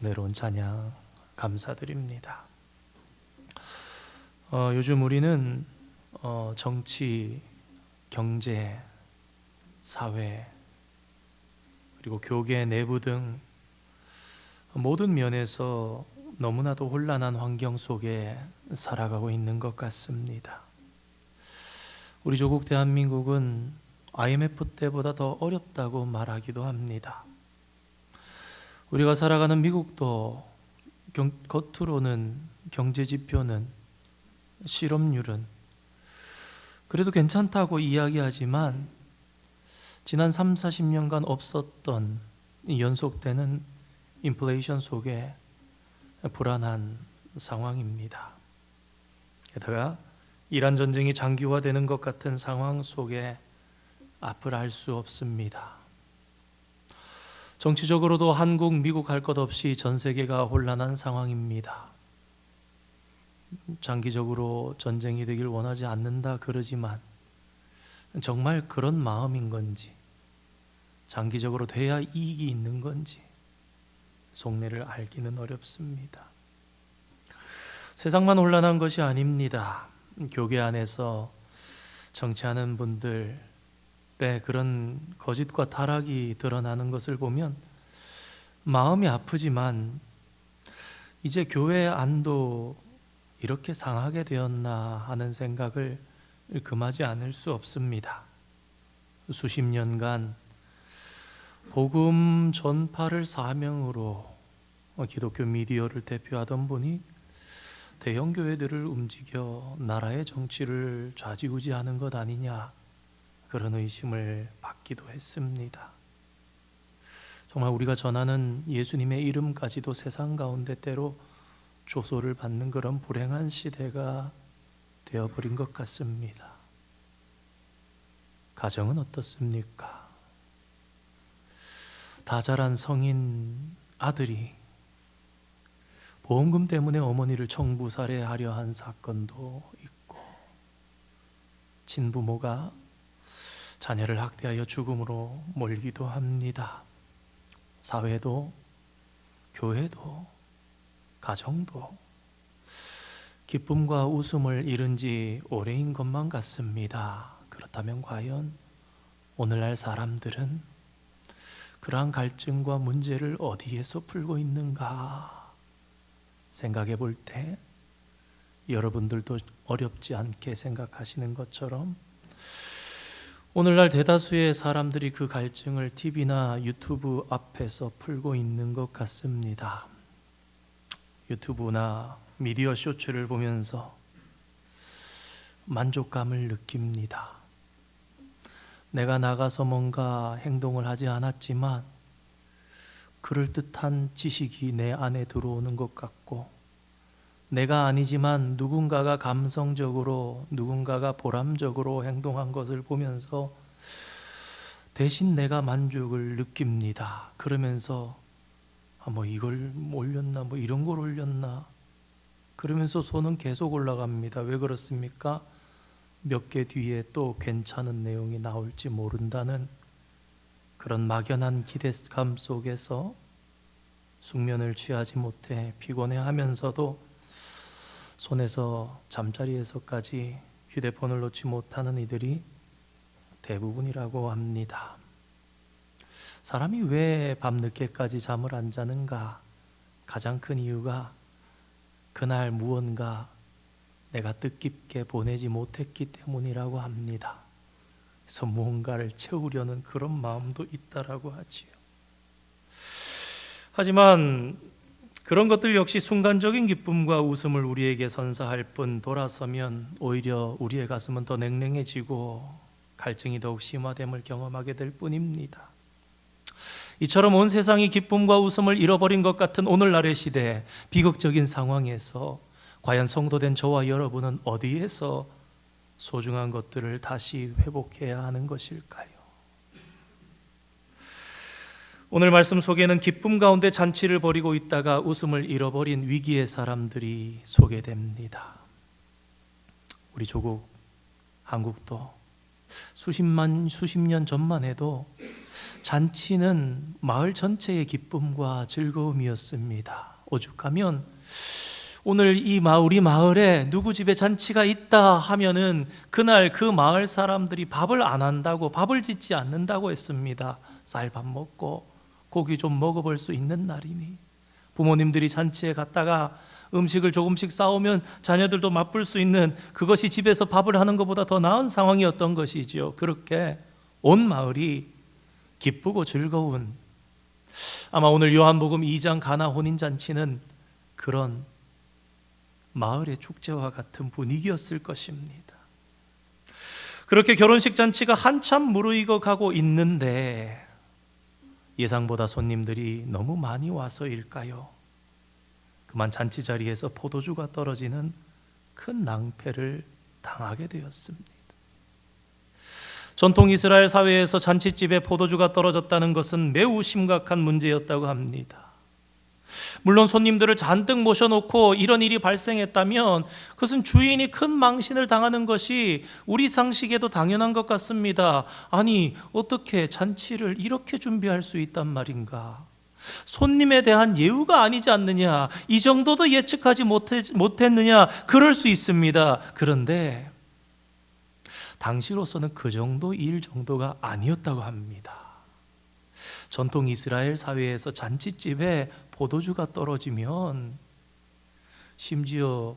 은혜로운 찬양 감사드립니다. 요즘 우리는 정치, 경제, 사회, 그리고 교계 내부 등 모든 면에서 너무나도 혼란한 환경 속에 살아가고 있는 것 같습니다. 우리 조국 대한민국은 IMF 때보다 더 어렵다고 말하기도 합니다. 우리가 살아가는 미국도 겉으로는 경제 지표는, 실업률은 그래도 괜찮다고 이야기하지만 지난 30-40년간 없었던 연속되는 인플레이션 속에 불안한 상황입니다. 게다가 이란 전쟁이 장기화되는 것 같은 상황 속에 앞을 알 수 없습니다. 정치적으로도 한국, 미국 할 것 없이 전 세계가 혼란한 상황입니다. 장기적으로 전쟁이 되길 원하지 않는다 그러지만 정말 그런 마음인 건지, 장기적으로 돼야 이익이 있는 건지 속내를 알기는 어렵습니다. 세상만 혼란한 것이 아닙니다. 교계 안에서 정치하는 분들의 그런 거짓과 타락이 드러나는 것을 보면 마음이 아프지만 이제 교회 안도 이렇게 상하게 되었나 하는 생각을 금하지 않을 수 없습니다. 수십 년간 복음 전파를 사명으로 기독교 미디어를 대표하던 분이 대형 교회들을 움직여 나라의 정치를 좌지우지하는 것 아니냐, 그런 의심을 받기도 했습니다. 정말 우리가 전하는 예수님의 이름까지도 세상 가운데 때로 조소를 받는 그런 불행한 시대가 되어버린 것 같습니다. 가정은 어떻습니까? 다 자란 성인 아들이 보험금 때문에 어머니를 청부살해하려 한 사건도 있고, 친부모가 자녀를 학대하여 죽음으로 몰기도 합니다. 사회도, 교회도, 가정도 기쁨과 웃음을 잃은 지 오래인 것만 같습니다. 그렇다면 과연 오늘날 사람들은 그러한 갈증과 문제를 어디에서 풀고 있는가 생각해 볼 때 여러분들도 어렵지 않게 생각하시는 것처럼 오늘날 대다수의 사람들이 그 갈증을 TV나 유튜브 앞에서 풀고 있는 것 같습니다. 유튜브나 미디어 쇼츠를 보면서 만족감을 느낍니다. 내가 나가서 뭔가 행동을 하지 않았지만 그럴듯한 지식이 내 안에 들어오는 것 같고, 내가 아니지만 누군가가 감성적으로, 누군가가 보람적으로 행동한 것을 보면서 대신 내가 만족을 느낍니다. 그러면서 이걸 올렸나, 이런 걸 올렸나, 그러면서 손은 계속 올라갑니다. 왜 그렇습니까? 몇 개 뒤에 또 괜찮은 내용이 나올지 모른다는 그런 막연한 기대감 속에서 숙면을 취하지 못해 피곤해하면서도 손에서 잠자리에서까지 휴대폰을 놓지 못하는 이들이 대부분이라고 합니다. 사람이 왜 밤늦게까지 잠을 안 자는가? 가장 큰 이유가 그날 무언가 내가 뜻깊게 보내지 못했기 때문이라고 합니다. 그래서 무언가를 채우려는 그런 마음도 있다라고 하지요. 하지만 그런 것들 역시 순간적인 기쁨과 웃음을 우리에게 선사할 뿐 돌아서면 오히려 우리의 가슴은 더 냉랭해지고 갈증이 더욱 심화됨을 경험하게 될 뿐입니다. 이처럼 온 세상이 기쁨과 웃음을 잃어버린 것 같은 오늘날의 시대, 비극적인 상황에서 과연 성도된 저와 여러분은 어디에서 소중한 것들을 다시 회복해야 하는 것일까요? 오늘 말씀 속에는 기쁨 가운데 잔치를 벌이고 있다가 웃음을 잃어버린 위기의 사람들이 소개됩니다. 우리 조국 한국도 수십 년 전만 해도 잔치는 마을 전체의 기쁨과 즐거움이었습니다. 오죽하면 오늘 우리 마을에 누구 집에 잔치가 있다 하면은 그날 그 마을 사람들이 밥을 안 한다고, 밥을 짓지 않는다고 했습니다. 쌀밥 먹고 고기 좀 먹어볼 수 있는 날이니, 부모님들이 잔치에 갔다가 음식을 조금씩 싸오면 자녀들도 맛볼 수 있는, 그것이 집에서 밥을 하는 것보다 더 나은 상황이었던 것이지요. 그렇게 온 마을이 기쁘고 즐거운, 아마 오늘 요한복음 2장 가나 혼인잔치는 그런 마을의 축제와 같은 분위기였을 것입니다. 그렇게 결혼식 잔치가 한참 무르익어 가고 있는데 예상보다 손님들이 너무 많이 와서일까요? 그만 잔치 자리에서 포도주가 떨어지는 큰 낭패를 당하게 되었습니다. 전통 이스라엘 사회에서 잔치집에 포도주가 떨어졌다는 것은 매우 심각한 문제였다고 합니다. 물론 손님들을 잔뜩 모셔놓고 이런 일이 발생했다면 그것은 주인이 큰 망신을 당하는 것이 우리 상식에도 당연한 것 같습니다. 아니, 어떻게 잔치를 이렇게 준비할 수 있단 말인가? 손님에 대한 예우가 아니지 않느냐? 이 정도도 예측하지 못했느냐? 그럴 수 있습니다. 그런데 당시로서는 그 정도 일 정도가 아니었다고 합니다. 전통 이스라엘 사회에서 잔치집에 포도주가 떨어지면 심지어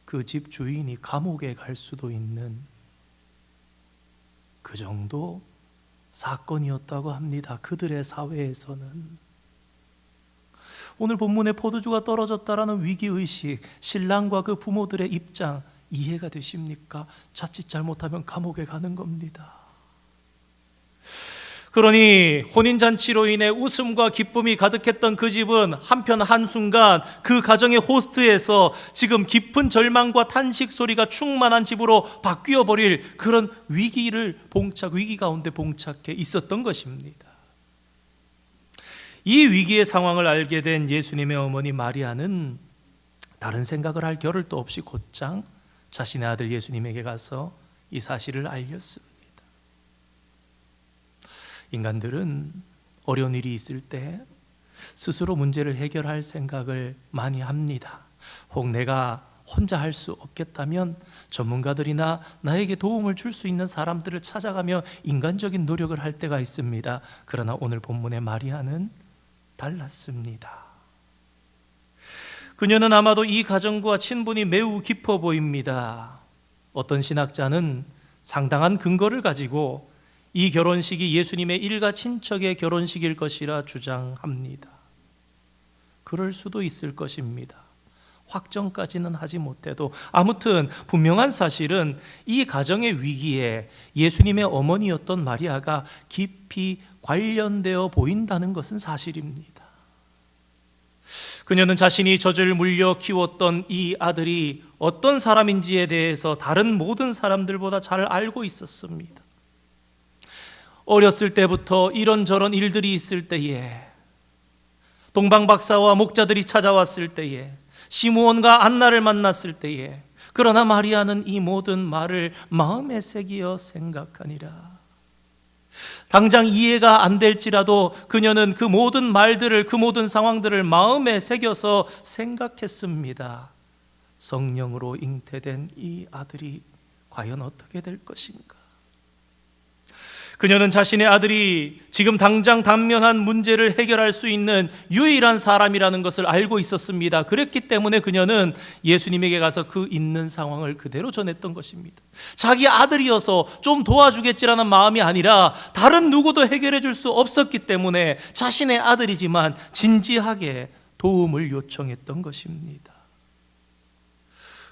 그 집 주인이 감옥에 갈 수도 있는 그 정도 사건이었다고 합니다. 그들의 사회에서는. 오늘 본문에 포도주가 떨어졌다라는 위기의식, 신랑과 그 부모들의 입장 이해가 되십니까? 자칫 잘못하면 감옥에 가는 겁니다. 그러니 혼인잔치로 인해 웃음과 기쁨이 가득했던 그 집은 한편 한순간 그 가정의 호스트에서 지금 깊은 절망과 탄식 소리가 충만한 집으로 바뀌어 버릴 그런 위기 가운데 봉착해 있었던 것입니다. 이 위기의 상황을 알게 된 예수님의 어머니 마리아는 다른 생각을 할 겨를도 없이 곧장 자신의 아들 예수님에게 가서 이 사실을 알렸습니다. 인간들은 어려운 일이 있을 때 스스로 문제를 해결할 생각을 많이 합니다. 혹 내가 혼자 할 수 없겠다면 전문가들이나 나에게 도움을 줄 수 있는 사람들을 찾아가며 인간적인 노력을 할 때가 있습니다. 그러나 오늘 본문의 마리아는 달랐습니다. 그녀는 아마도 이 가정과 친분이 매우 깊어 보입니다. 어떤 신학자는 상당한 근거를 가지고 이 결혼식이 예수님의 일가 친척의 결혼식일 것이라 주장합니다. 그럴 수도 있을 것입니다. 확정까지는 하지 못해도 아무튼 분명한 사실은 이 가정의 위기에 예수님의 어머니였던 마리아가 깊이 관련되어 보인다는 것은 사실입니다. 그녀는 자신이 젖을 물려 키웠던 이 아들이 어떤 사람인지에 대해서 다른 모든 사람들보다 잘 알고 있었습니다. 어렸을 때부터 이런저런 일들이 있을 때에, 동방박사와 목자들이 찾아왔을 때에, 시므온과 안나를 만났을 때에, 그러나 마리아는 이 모든 말을 마음에 새기어 생각하니라. 당장 이해가 안 될지라도 그녀는 그 모든 말들을, 그 모든 상황들을 마음에 새겨서 생각했습니다. 성령으로 잉태된 이 아들이 과연 어떻게 될 것인가? 그녀는 자신의 아들이 지금 당장 당면한 문제를 해결할 수 있는 유일한 사람이라는 것을 알고 있었습니다. 그랬기 때문에 그녀는 예수님에게 가서 그 있는 상황을 그대로 전했던 것입니다. 자기 아들이어서 좀 도와주겠지라는 마음이 아니라 다른 누구도 해결해 줄 수 없었기 때문에 자신의 아들이지만 진지하게 도움을 요청했던 것입니다.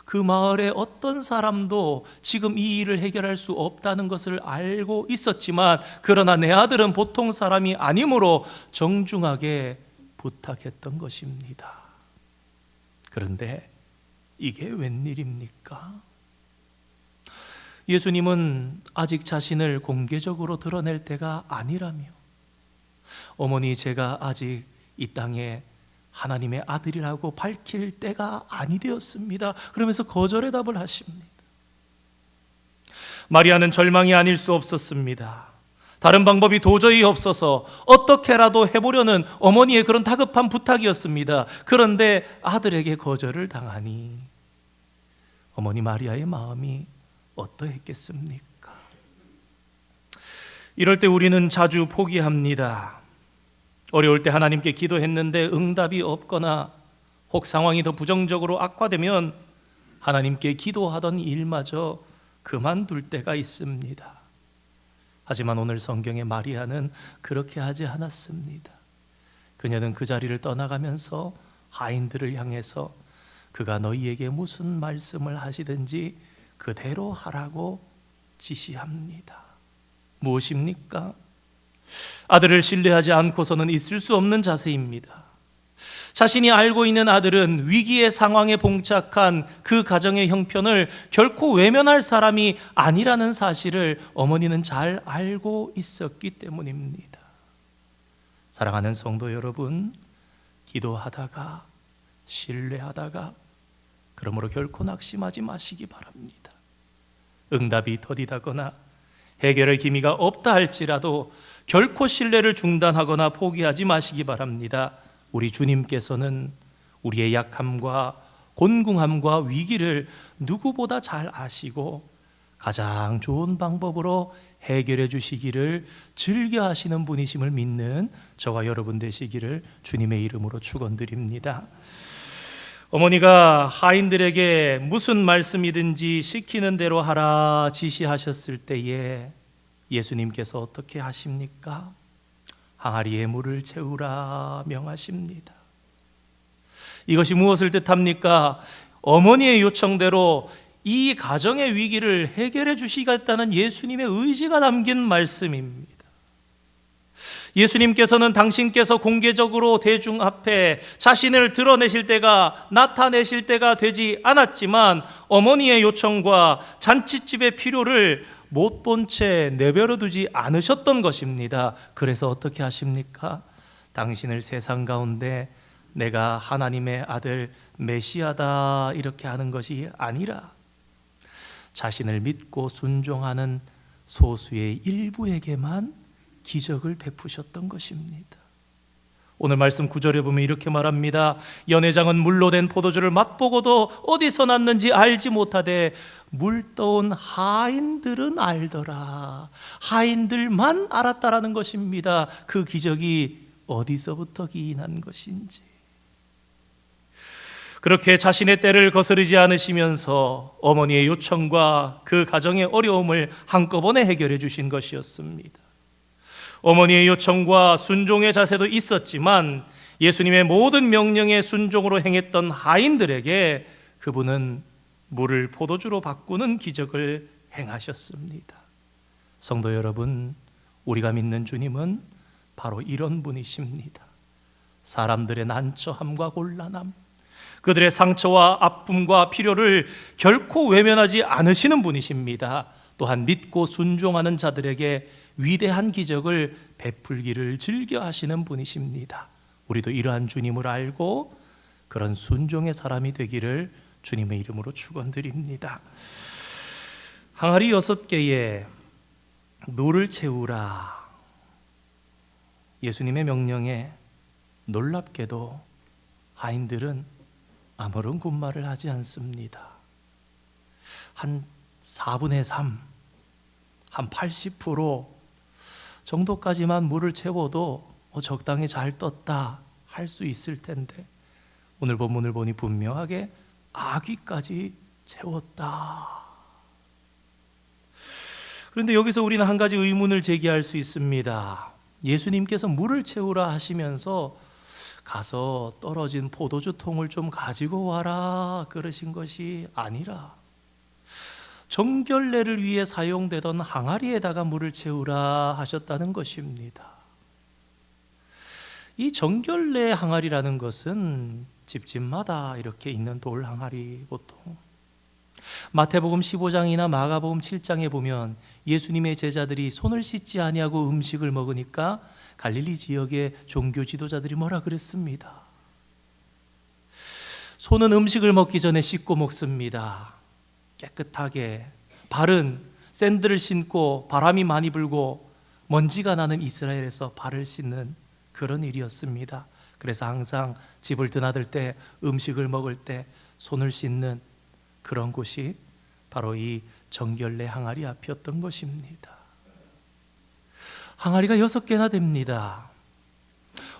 그 마을의 어떤 사람도 지금 이 일을 해결할 수 없다는 것을 알고 있었지만, 그러나 내 아들은 보통 사람이 아니므로 정중하게 부탁했던 것입니다. 그런데 이게 웬일입니까? 예수님은 아직 자신을 공개적으로 드러낼 때가 아니라며, 어머니, 제가 아직 이 땅에 하나님의 아들이라고 밝힐 때가 아니 되었습니다. 그러면서 거절의 답을 하십니다. 마리아는 절망이 아닐 수 없었습니다. 다른 방법이 도저히 없어서 어떻게라도 해보려는 어머니의 그런 다급한 부탁이었습니다. 그런데 아들에게 거절을 당하니 어머니 마리아의 마음이 어떠했겠습니까? 이럴 때 우리는 자주 포기합니다. 어려울 때 하나님께 기도했는데 응답이 없거나 혹 상황이 더 부정적으로 악화되면 하나님께 기도하던 일마저 그만둘 때가 있습니다. 하지만 오늘 성경의 마리아는 그렇게 하지 않았습니다. 그녀는 그 자리를 떠나가면서 하인들을 향해서 그가 너희에게 무슨 말씀을 하시든지 그대로 하라고 지시합니다. 무엇입니까? 아들을 신뢰하지 않고서는 있을 수 없는 자세입니다. 자신이 알고 있는 아들은 위기의 상황에 봉착한 그 가정의 형편을 결코 외면할 사람이 아니라는 사실을 어머니는 잘 알고 있었기 때문입니다. 사랑하는 성도 여러분, 기도하다가 신뢰하다가 그러므로 결코 낙심하지 마시기 바랍니다. 응답이 더디다거나 해결의 기미가 없다 할지라도 결코 신뢰를 중단하거나 포기하지 마시기 바랍니다. 우리 주님께서는 우리의 약함과 곤궁함과 위기를 누구보다 잘 아시고 가장 좋은 방법으로 해결해 주시기를 즐겨 하시는 분이심을 믿는 저와 여러분 되시기를 주님의 이름으로 축원드립니다. 어머니가 하인들에게 무슨 말씀이든지 시키는 대로 하라 지시하셨을 때에 예수님께서 어떻게 하십니까? 항아리에 물을 채우라 명하십니다. 이것이 무엇을 뜻합니까? 어머니의 요청대로 이 가정의 위기를 해결해 주시겠다는 예수님의 의지가 담긴 말씀입니다. 예수님께서는 당신께서 공개적으로 대중 앞에 자신을 드러내실 때가 나타내실 때가 되지 않았지만 어머니의 요청과 잔치집의 필요를 못 본 채 내버려 두지 않으셨던 것입니다. 그래서 어떻게 하십니까? 당신을 세상 가운데 내가 하나님의 아들 메시아다 이렇게 하는 것이 아니라 자신을 믿고 순종하는 소수의 일부에게만 기적을 베푸셨던 것입니다. 오늘 말씀 9절에 보면 이렇게 말합니다. 연회장은 물로 된 포도주를 맛보고도 어디서 났는지 알지 못하되 물 떠온 하인들은 알더라. 하인들만 알았다라는 것입니다. 그 기적이 어디서부터 기인한 것인지. 그렇게 자신의 때를 거스르지 않으시면서 어머니의 요청과 그 가정의 어려움을 한꺼번에 해결해 주신 것이었습니다. 어머니의 요청과 순종의 자세도 있었지만 예수님의 모든 명령에 순종으로 행했던 하인들에게 그분은 물을 포도주로 바꾸는 기적을 행하셨습니다. 성도 여러분, 우리가 믿는 주님은 바로 이런 분이십니다. 사람들의 난처함과 곤란함, 그들의 상처와 아픔과 필요를 결코 외면하지 않으시는 분이십니다. 또한 믿고 순종하는 자들에게 위대한 기적을 베풀기를 즐겨 하시는 분이십니다. 우리도 이러한 주님을 알고 그런 순종의 사람이 되기를 주님의 이름으로 축원드립니다. 항아리 6개에 물을 채우라. 예수님의 명령에 놀랍게도 하인들은 아무런 군말을 하지 않습니다. 한 4분의 3, 한 80% 정도까지만 물을 채워도 적당히 잘 떴다 할 수 있을 텐데 오늘 본문을 보니 분명하게 아귀까지 채웠다. 그런데 여기서 우리는 한 가지 의문을 제기할 수 있습니다. 예수님께서 물을 채우라 하시면서 가서 떨어진 포도주 통을 좀 가지고 와라 그러신 것이 아니라 정결례를 위해 사용되던 항아리에다가 물을 채우라 하셨다는 것입니다. 이 정결례 항아리라는 것은 집집마다 이렇게 있는 돌 항아리 보통 마태복음 15장이나 마가복음 7장에 보면 예수님의 제자들이 손을 씻지 아니하고 음식을 먹으니까 갈릴리 지역의 종교 지도자들이 뭐라 그랬습니다. 손은 음식을 먹기 전에 씻고 먹습니다. 깨끗하게. 발은 샌들을 신고 바람이 많이 불고 먼지가 나는 이스라엘에서 발을 씻는 그런 일이었습니다. 그래서 항상 집을 드나들 때, 음식을 먹을 때 손을 씻는 그런 곳이 바로 이 정결례 항아리 앞이었던 것입니다. 항아리가 6개나 됩니다.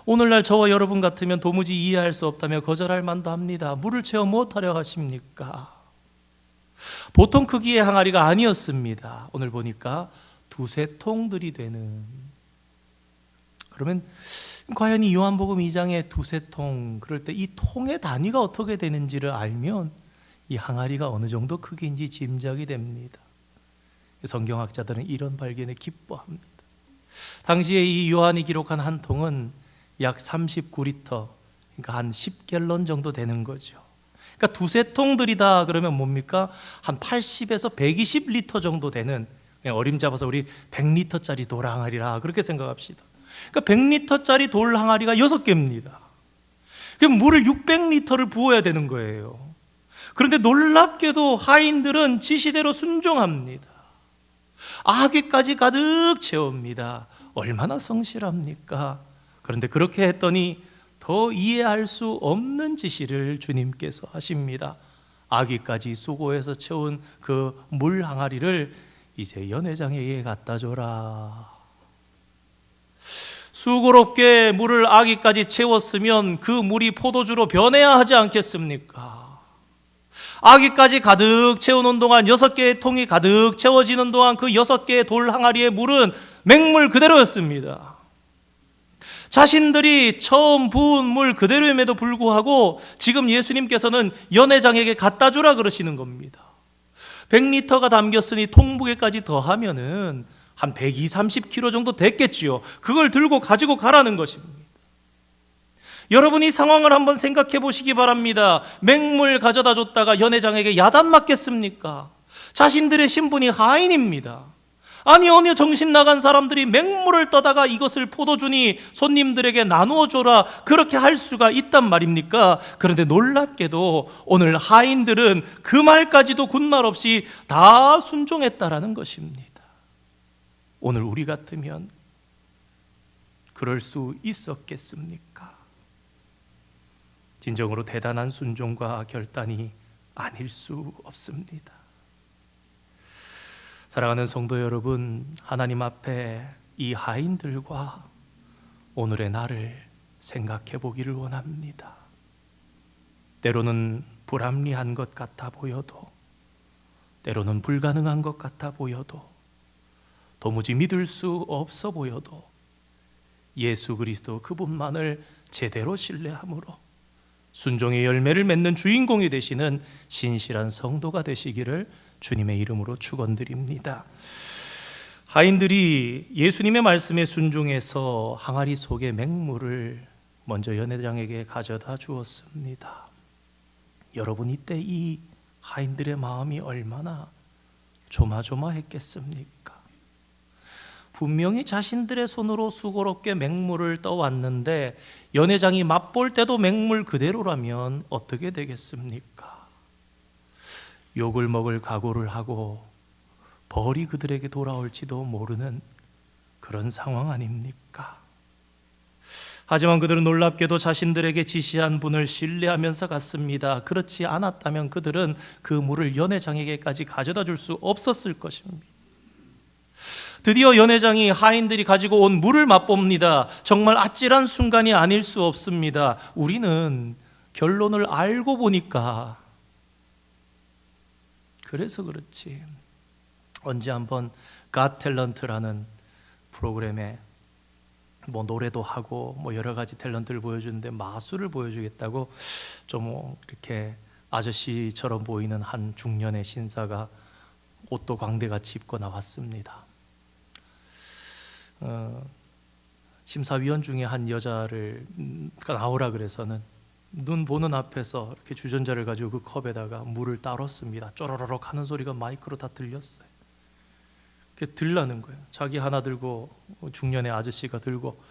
오늘날 저와 여러분 같으면 도무지 이해할 수 없다며 거절할 만도 합니다. 물을 채워 무엇하려 하십니까? 보통 크기의 항아리가 아니었습니다. 오늘 보니까 2-3통들이 되는. 그러면 과연 이 요한복음 2장의 2-3통, 그럴 때 이 통의 단위가 어떻게 되는지를 알면 이 항아리가 어느 정도 크기인지 짐작이 됩니다. 성경학자들은 이런 발견에 기뻐합니다. 당시에 이 요한이 기록한 한 통은 약 39리터, 그러니까 한 10갤런 정도 되는 거죠. 그러니까 2-3통들이다 그러면 뭡니까? 한 80에서 120리터 정도 되는, 그냥 어림잡아서 우리 100리터짜리 돌 항아리라 그렇게 생각합시다. 그러니까 100리터짜리 돌 항아리가 6개입니다. 그럼 물을 600리터를 부어야 되는 거예요. 그런데 놀랍게도 하인들은 지시대로 순종합니다. 아귀까지 가득 채웁니다. 얼마나 성실합니까? 그런데 그렇게 했더니 더 이해할 수 없는 지시를 주님께서 하십니다. 아귀까지 수고해서 채운 그 물 항아리를 이제 연회장에게 갖다 줘라. 수고롭게 물을 아귀까지 채웠으면 그 물이 포도주로 변해야 하지 않겠습니까? 아귀까지 가득 채우는 동안 6개의 통이 가득 채워지는 동안 그 6개의 돌 항아리의 물은 맹물 그대로였습니다. 자신들이 처음 부은 물 그대로임에도 불구하고 지금 예수님께서는 연회장에게 갖다 주라 그러시는 겁니다. 100리터가 담겼으니 통무게까지 더하면은 한 120-30kg 정도 됐겠지요. 그걸 들고 가지고 가라는 것입니다. 여러분, 이 상황을 한번 생각해 보시기 바랍니다. 맹물 가져다 줬다가 연회장에게 야단 맞겠습니까? 자신들의 신분이 하인입니다. 아니, 어느 정신 나간 사람들이 맹물을 떠다가 이것을 포도주니 손님들에게 나누어 줘라, 그렇게 할 수가 있단 말입니까? 그런데 놀랍게도 오늘 하인들은 그 말까지도 군말 없이 다 순종했다라는 것입니다. 오늘 우리 같으면 그럴 수 있었겠습니까? 진정으로 대단한 순종과 결단이 아닐 수 없습니다. 사랑하는 성도 여러분, 하나님 앞에 이 하인들과 오늘의 나를 생각해 보기를 원합니다. 때로는 불합리한 것 같아 보여도, 때로는 불가능한 것 같아 보여도, 도무지 믿을 수 없어 보여도 예수 그리스도 그분만을 제대로 신뢰함으로 순종의 열매를 맺는 주인공이 되시는 신실한 성도가 되시기를 주님의 이름으로 축원드립니다. 하인들이 예수님의 말씀에 순종해서 항아리 속의 맹물을 먼저 연회장에게 가져다 주었습니다. 여러분, 이때 이 하인들의 마음이 얼마나 조마조마했겠습니까? 분명히 자신들의 손으로 수고롭게 맹물을 떠왔는데 연회장이 맛볼 때도 맹물 그대로라면 어떻게 되겠습니까? 욕을 먹을 각오를 하고 벌이 그들에게 돌아올지도 모르는 그런 상황 아닙니까? 하지만 그들은 놀랍게도 자신들에게 지시한 분을 신뢰하면서 갔습니다. 그렇지 않았다면 그들은 그 물을 연회장에게까지 가져다 줄 수 없었을 것입니다. 드디어 연회장이 하인들이 가지고 온 물을 맛봅니다. 정말 아찔한 순간이 아닐 수 없습니다. 우리는 결론을 알고 보니까, 그래서 그렇지, 언제 한번 갓 탤런트라는 프로그램에 뭐 노래도 하고 뭐 여러 가지 탤런트를 보여주는데 마술을 보여주겠다고 좀 이렇게 아저씨처럼 보이는 한 중년의 신사가 옷도 광대같이 입고 나왔습니다. 심사위원 중에 한 여자를 나오라 그래서는 눈 보는 앞에서 이렇게 주전자를 가지고 그 컵에다가 물을 따랐습니다. 쪼로로록 하는 소리가 마이크로 다 들렸어요. 그게 들라는 거예요. 자기 하나 들고 중년의 아저씨가 들고,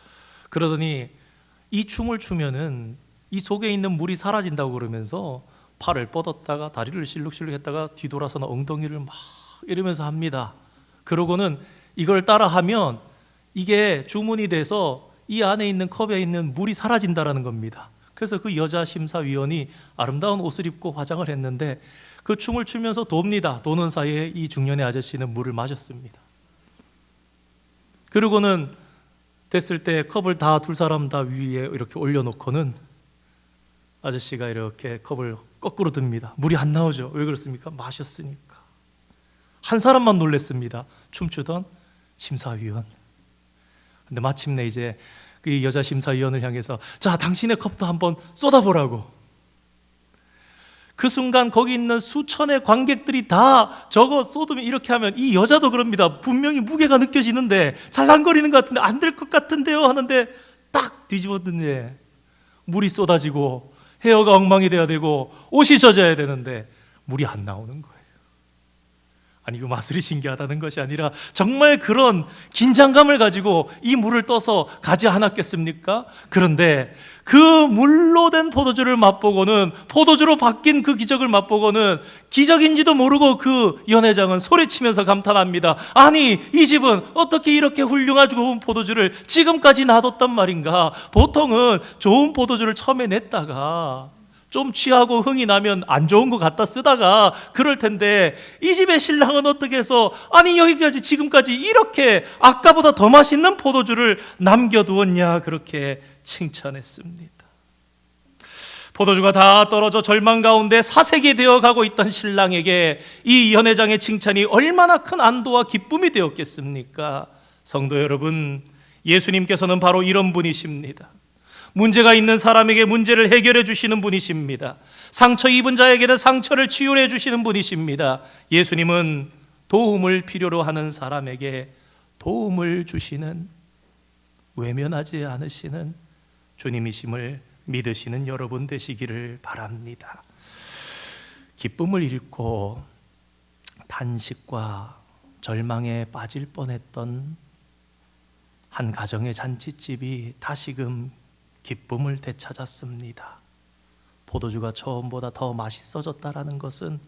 그러더니 이 춤을 추면은 이 속에 있는 물이 사라진다고 그러면서 팔을 뻗었다가 다리를 실룩실룩 했다가 뒤돌아서는 엉덩이를 막 이러면서 합니다. 그러고는 이걸 따라하면 이게 주문이 돼서 이 안에 있는 컵에 있는 물이 사라진다라는 겁니다. 그래서 그 여자 심사위원이 아름다운 옷을 입고 화장을 했는데 그 춤을 추면서 돕니다. 도는 사이에 이 중년의 아저씨는 물을 마셨습니다. 그리고는 됐을 때 컵을 다 두 사람 다 위에 이렇게 올려놓고는 아저씨가 이렇게 컵을 거꾸로 듭니다. 물이 안 나오죠. 왜 그렇습니까? 마셨으니까. 한 사람만 놀랬습니다. 춤추던 심사위원. 근데 마침내 이제 그 여자 심사위원을 향해서 자, 당신의 컵도 한번 쏟아보라고. 그 순간 거기 있는 수천의 관객들이 다 저거 쏟으면 이렇게 하면 이 여자도 그럽니다. 분명히 무게가 느껴지는데 잘랑거리는 것 같은데 안 될 것 같은데요 하는데 딱 뒤집었는데 물이 쏟아지고 헤어가 엉망이 돼야 되고 옷이 젖어야 되는데 물이 안 나오는 거예요. 아니, 그 마술이 신기하다는 것이 아니라 정말 그런 긴장감을 가지고 이 물을 떠서 가지 않았겠습니까? 그런데 그 물로 된 포도주를 맛보고는, 포도주로 바뀐 그 기적을 맛보고는 기적인지도 모르고 그 연회장은 소리치면서 감탄합니다. 아니, 이 집은 어떻게 이렇게 훌륭하고 좋은 포도주를 지금까지 놔뒀단 말인가? 보통은 좋은 포도주를 처음에 냈다가 좀 취하고 흥이 나면 안 좋은 거 갖다 쓰다가 그럴 텐데 이 집의 신랑은 어떻게 해서 아니 여기까지 지금까지 이렇게 아까보다 더 맛있는 포도주를 남겨두었냐, 그렇게 칭찬했습니다. 포도주가 다 떨어져 절망 가운데 사색이 되어가고 있던 신랑에게 이 연회장의 칭찬이 얼마나 큰 안도와 기쁨이 되었겠습니까? 성도 여러분, 예수님께서는 바로 이런 분이십니다. 문제가 있는 사람에게 문제를 해결해 주시는 분이십니다. 상처 입은 자에게는 상처를 치유해 주시는 분이십니다. 예수님은 도움을 필요로 하는 사람에게 도움을 주시는, 외면하지 않으시는 주님이심을 믿으시는 여러분 되시기를 바랍니다. 기쁨을 잃고 단식과 절망에 빠질 뻔했던 한 가정의 잔치집이 다시금 기쁨을 되찾았습니다. 포도주가 처음보다 더 맛있어졌다라는 것은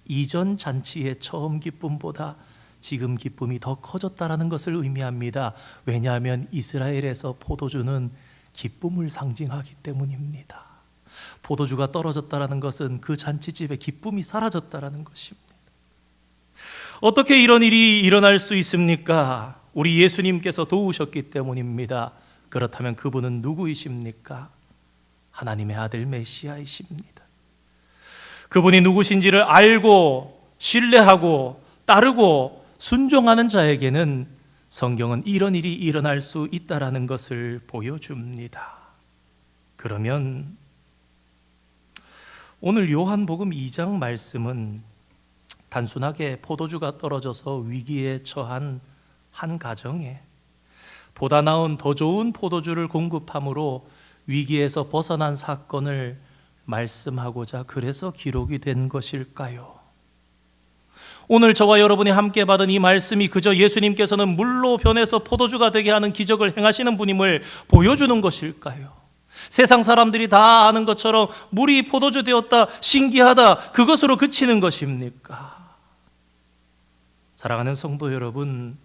이전 잔치의 처음 기쁨보다 지금 기쁨이 더 커졌다라는 것을 의미합니다. 왜냐하면 이스라엘에서 포도주는 기쁨을 상징하기 때문입니다. 포도주가 떨어졌다라는 것은 그 잔치집에 기쁨이 사라졌다라는 것입니다. 어떻게 이런 일이 일어날 수 있습니까? 우리 예수님께서 도우셨기 때문입니다. 그렇다면 그분은 누구이십니까? 하나님의 아들 메시아이십니다. 그분이 누구신지를 알고 신뢰하고 따르고 순종하는 자에게는 성경은 이런 일이 일어날 수 있다라는 것을 보여줍니다. 그러면 오늘 요한복음 2장 말씀은 단순하게 포도주가 떨어져서 위기에 처한 한 가정에 보다 나은 더 좋은 포도주를 공급함으로 위기에서 벗어난 사건을 말씀하고자 그래서 기록이 된 것일까요? 오늘 저와 여러분이 함께 받은 이 말씀이 그저 예수님께서는 물로 변해서 포도주가 되게 하는 기적을 행하시는 분임을 보여주는 것일까요? 세상 사람들이 다 아는 것처럼 물이 포도주 되었다, 신기하다, 그것으로 그치는 것입니까? 사랑하는 성도 여러분,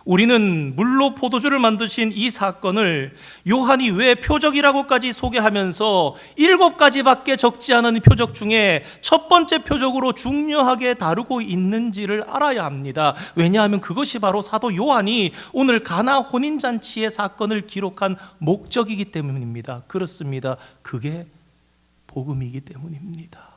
우리는 물로 포도주를 만드신 이 사건을 요한이 왜 표적이라고까지 소개하면서 7가지밖에 적지 않은 표적 중에 첫 번째 표적으로 중요하게 다루고 있는지를 알아야 합니다. 왜냐하면 그것이 바로 사도 요한이 오늘 가나 혼인잔치의 사건을 기록한 목적이기 때문입니다. 그렇습니다. 그게 복음이기 때문입니다.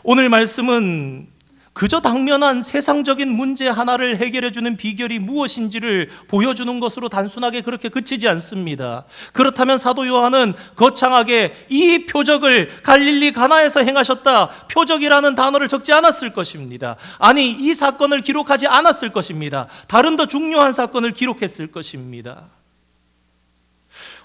오늘 말씀은 그저 당면한 세상적인 문제 하나를 해결해주는 비결이 무엇인지를 보여주는 것으로 단순하게 그렇게 그치지 않습니다. 그렇다면 사도 요한은 거창하게 이 표적을 갈릴리 가나에서 행하셨다, 표적이라는 단어를 적지 않았을 것입니다. 아니, 이 사건을 기록하지 않았을 것입니다. 다른 더 중요한 사건을 기록했을 것입니다.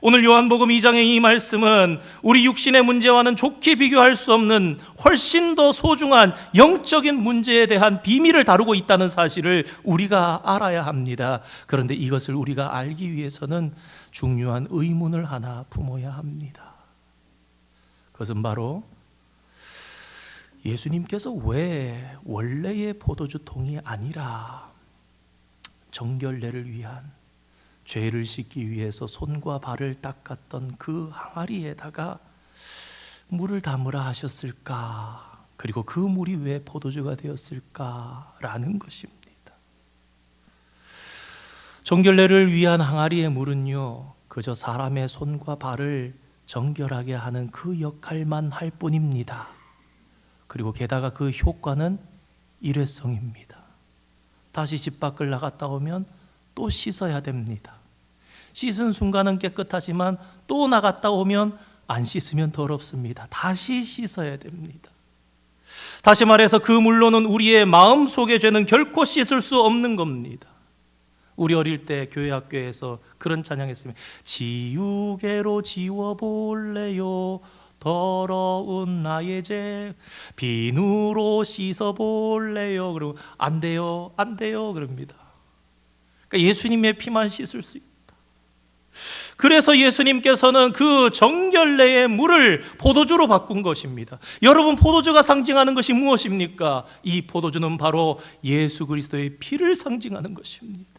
오늘 요한복음 2장의 이 말씀은 우리 육신의 문제와는 좋게 비교할 수 없는 훨씬 더 소중한 영적인 문제에 대한 비밀을 다루고 있다는 사실을 우리가 알아야 합니다. 그런데 이것을 우리가 알기 위해서는 중요한 의문을 하나 품어야 합니다. 그것은 바로 예수님께서 왜 원래의 포도주 통이 아니라 정결례를 위한, 죄를 씻기 위해서 손과 발을 닦았던 그 항아리에다가 물을 담으라 하셨을까? 그리고 그 물이 왜 포도주가 되었을까라는 것입니다. 정결례를 위한 항아리의 물은요, 그저 사람의 손과 발을 정결하게 하는 그 역할만 할 뿐입니다. 그리고 게다가 그 효과는 일회성입니다. 다시 집 밖을 나갔다 오면 또 씻어야 됩니다. 씻은 순간은 깨끗하지만 또 나갔다 오면 안 씻으면 더럽습니다. 다시 씻어야 됩니다. 다시 말해서 그 물로는 우리의 마음속의 죄는 결코 씻을 수 없는 겁니다. 우리 어릴 때 교회 학교에서 그런 찬양했습니다. 지우개로 지워볼래요, 더러운 나의 죄. 비누로 씻어볼래요. 그리고 안 돼요, 안 돼요 그럽니다. 그러니까 예수님의 피만 씻을 수 있다. 그래서 예수님께서는 그 정결례의 물을 포도주로 바꾼 것입니다. 여러분, 포도주가 상징하는 것이 무엇입니까? 이 포도주는 바로 예수 그리스도의 피를 상징하는 것입니다.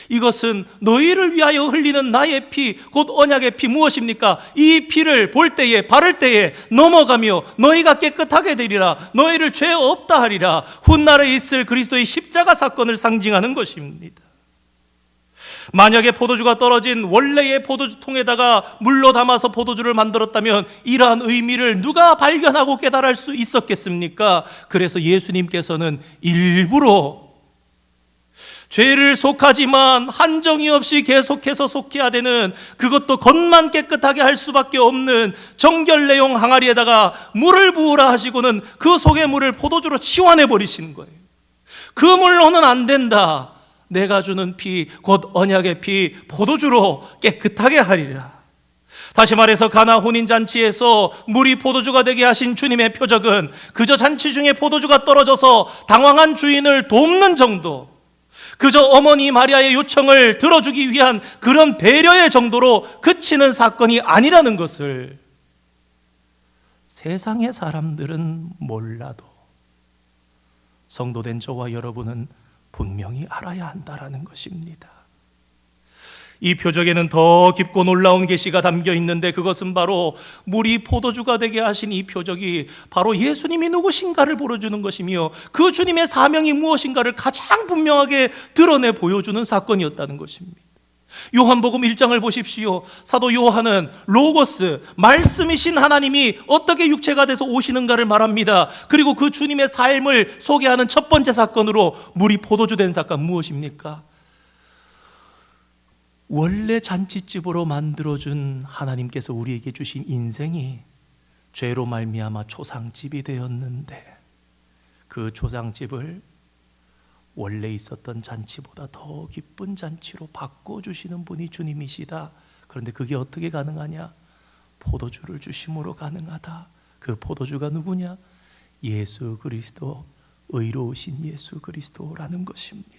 이것은 너희를 위하여 흘리는 나의 피, 곧 언약의 피. 무엇입니까? 이 피를 볼 때에, 바를 때에 넘어가며 너희가 깨끗하게 되리라, 너희를 죄 없다 하리라, 훗날에 있을 그리스도의 십자가 사건을 상징하는 것입니다. 만약에 포도주가 떨어진 원래의 포도주통에다가 물로 담아서 포도주를 만들었다면 이러한 의미를 누가 발견하고 깨달을 수 있었겠습니까? 그래서 예수님께서는 일부러 죄를 속하지만 한정이 없이 계속해서 속해야 되는, 그것도 겉만 깨끗하게 할 수밖에 없는 정결례용 항아리에다가 물을 부으라 하시고는 그 속의 물을 포도주로 치환해 버리시는 거예요. 그 물로는 안 된다. 내가 주는 피, 곧 언약의 피, 포도주로 깨끗하게 하리라. 다시 말해서 가나 혼인잔치에서 물이 포도주가 되게 하신 주님의 표적은 그저 잔치 중에 포도주가 떨어져서 당황한 주인을 돕는 정도, 그저 어머니 마리아의 요청을 들어주기 위한 그런 배려의 정도로 그치는 사건이 아니라는 것을 세상의 사람들은 몰라도 성도된 저와 여러분은 분명히 알아야 한다라는 것입니다. 이 표적에는 더 깊고 놀라운 계시가 담겨 있는데, 그것은 바로 물이 포도주가 되게 하신 이 표적이 바로 예수님이 누구신가를 보여주는 것이며 그 주님의 사명이 무엇인가를 가장 분명하게 드러내 보여주는 사건이었다는 것입니다. 요한복음 1장을 보십시오. 사도 요한은 로고스, 말씀이신 하나님이 어떻게 육체가 돼서 오시는가를 말합니다. 그리고 그 주님의 삶을 소개하는 첫 번째 사건으로 물이 포도주 된 사건 무엇입니까? 원래 잔치집으로 만들어준 하나님께서 우리에게 주신 인생이 죄로 말미암아 초상집이 되었는데, 그 초상집을 원래 있었던 잔치보다 더 기쁜 잔치로 바꿔주시는 분이 주님이시다. 그런데 그게 어떻게 가능하냐? 포도주를 주심으로 가능하다. 그 포도주가 누구냐? 예수 그리스도, 의로우신 예수 그리스도라는 것입니다.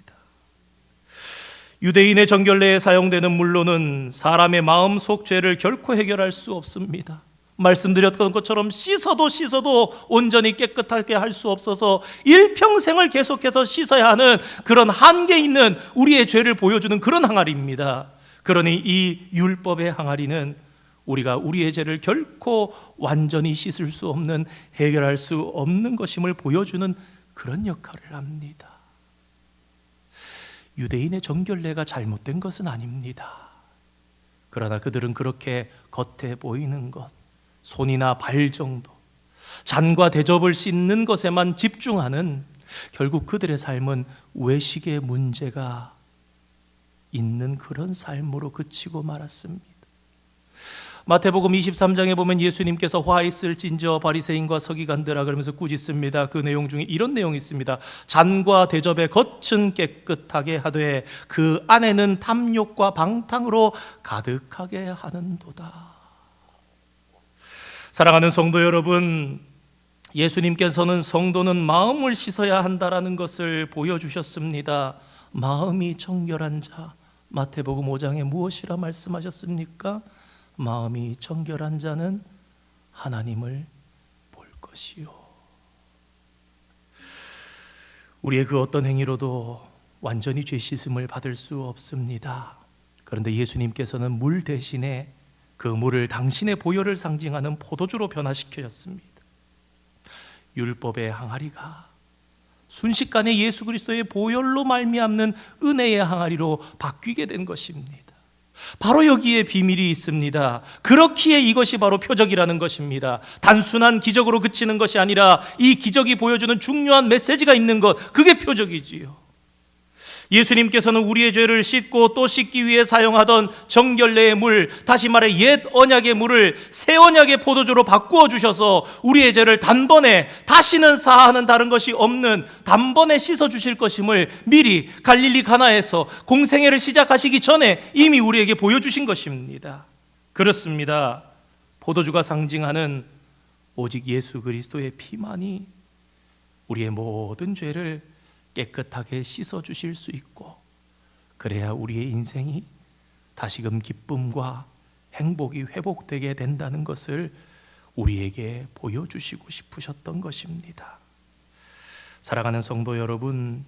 유대인의 정결례에 사용되는 물로는 사람의 마음속 죄를 결코 해결할 수 없습니다. 말씀드렸던 것처럼 씻어도 온전히 깨끗하게 할 수 없어서 일평생을 계속해서 씻어야 하는 그런 한계 있는 우리의 죄를 보여주는 그런 항아리입니다. 그러니 이 율법의 항아리는 우리가 우리의 죄를 결코 완전히 씻을 수 없는, 해결할 수 없는 것임을 보여주는 그런 역할을 합니다. 유대인의 정결례가 잘못된 것은 아닙니다. 그러나 그들은 그렇게 겉에 보이는 것, 손이나 발 정도, 잔과 대접을 씻는 것에만 집중하는, 결국 그들의 삶은 외식의 문제가 있는 그런 삶으로 그치고 말았습니다. 마태복음 23장에 보면 예수님께서 화 있을진저 바리새인과 서기관들아 그러면서 꾸짖습니다. 그 내용 중에 이런 내용이 있습니다. 잔과 대접의 겉은 깨끗하게 하되 그 안에는 탐욕과 방탕으로 가득하게 하는도다. 사랑하는 성도 여러분, 예수님께서는 성도는 마음을 씻어야 한다라는 것을 보여주셨습니다. 마음이 정결한 자, 마태복음 5장에 무엇이라 말씀하셨습니까? 마음이 정결한 자는 하나님을 볼 것이요. 우리의 그 어떤 행위로도 완전히 죄 씻음을 받을 수 없습니다. 그런데 예수님께서는 물 대신에 그 물을 당신의 보혈을 상징하는 포도주로 변화시키셨습니다. 율법의 항아리가 순식간에 예수 그리스도의 보혈로 말미암는 은혜의 항아리로 바뀌게 된 것입니다. 바로 여기에 비밀이 있습니다. 그렇기에 이것이 바로 표적이라는 것입니다. 단순한 기적으로 그치는 것이 아니라 이 기적이 보여주는 중요한 메시지가 있는 것, 그게 표적이지요. 예수님께서는 우리의 죄를 씻고 또 씻기 위해 사용하던 정결례의 물, 다시 말해 옛 언약의 물을 새 언약의 포도주로 바꾸어 주셔서 우리의 죄를 단번에, 다시는 사하는 다른 것이 없는 단번에 씻어 주실 것임을 미리 갈릴리 가나에서 공생애를 시작하시기 전에 이미 우리에게 보여주신 것입니다. 그렇습니다. 포도주가 상징하는 오직 예수 그리스도의 피만이 우리의 모든 죄를 깨끗하게 씻어 주실 수 있고, 그래야 우리의 인생이 다시금 기쁨과 행복이 회복되게 된다는 것을 우리에게 보여주시고 싶으셨던 것입니다. 사랑하는 성도 여러분,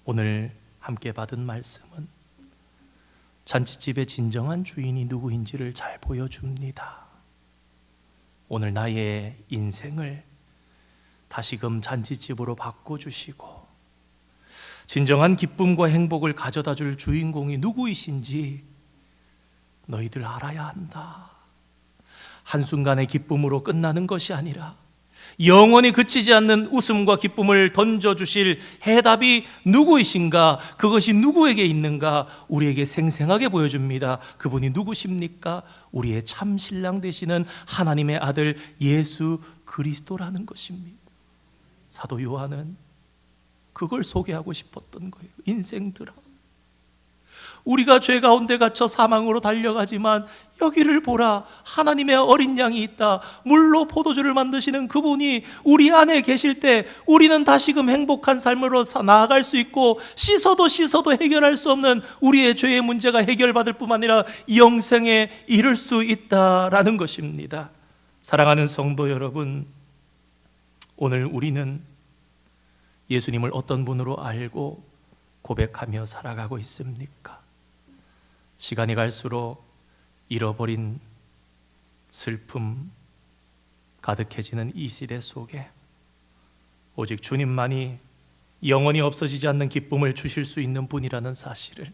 오늘 함께 받은 말씀은 잔치집의 진정한 주인이 누구인지를 잘 보여줍니다. 오늘 나의 인생을 다시금 잔치집으로 바꿔주시고 진정한 기쁨과 행복을 가져다 줄 주인공이 누구이신지 너희들 알아야 한다. 한순간의 기쁨으로 끝나는 것이 아니라 영원히 그치지 않는 웃음과 기쁨을 던져주실 해답이 누구이신가, 그것이 누구에게 있는가 우리에게 생생하게 보여줍니다. 그분이 누구십니까? 우리의 참 신랑 되시는 하나님의 아들 예수 그리스도라는 것입니다. 사도 요한은 그걸 소개하고 싶었던 거예요. 인생들아, 우리가 죄 가운데 갇혀 사망으로 달려가지만 여기를 보라, 하나님의 어린 양이 있다. 물로 포도주를 만드시는 그분이 우리 안에 계실 때 우리는 다시금 행복한 삶으로 나아갈 수 있고, 씻어도 해결할 수 없는 우리의 죄의 문제가 해결받을 뿐만 아니라 영생에 이를 수 있다라는 것입니다. 사랑하는 성도 여러분, 오늘 우리는 예수님을 어떤 분으로 알고 고백하며 살아가고 있습니까? 시간이 갈수록 잃어버린 슬픔 가득해지는 이 시대 속에 오직 주님만이 영원히 없어지지 않는 기쁨을 주실 수 있는 분이라는 사실을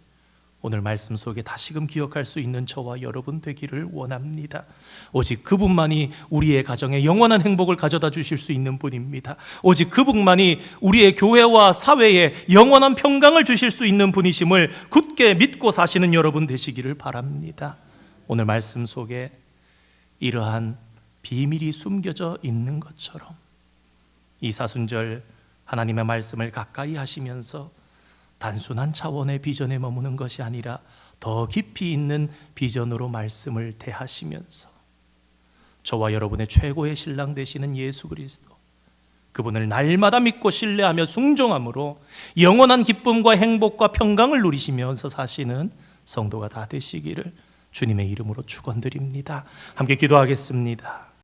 오늘 말씀 속에 다시금 기억할 수 있는 저와 여러분 되기를 원합니다. 오직 그분만이 우리의 가정에 영원한 행복을 가져다 주실 수 있는 분입니다. 오직 그분만이 우리의 교회와 사회에 영원한 평강을 주실 수 있는 분이심을 굳게 믿고 사시는 여러분 되시기를 바랍니다. 오늘 말씀 속에 이러한 비밀이 숨겨져 있는 것처럼 이 사순절 하나님의 말씀을 가까이 하시면서 단순한 차원의 비전에 머무는 것이 아니라 더 깊이 있는 비전으로 말씀을 대하시면서 저와 여러분의 최고의 신랑 되시는 예수 그리스도, 그분을 날마다 믿고 신뢰하며 순종함으로 영원한 기쁨과 행복과 평강을 누리시면서 사시는 성도가 다 되시기를 주님의 이름으로 축원드립니다. 함께 기도하겠습니다.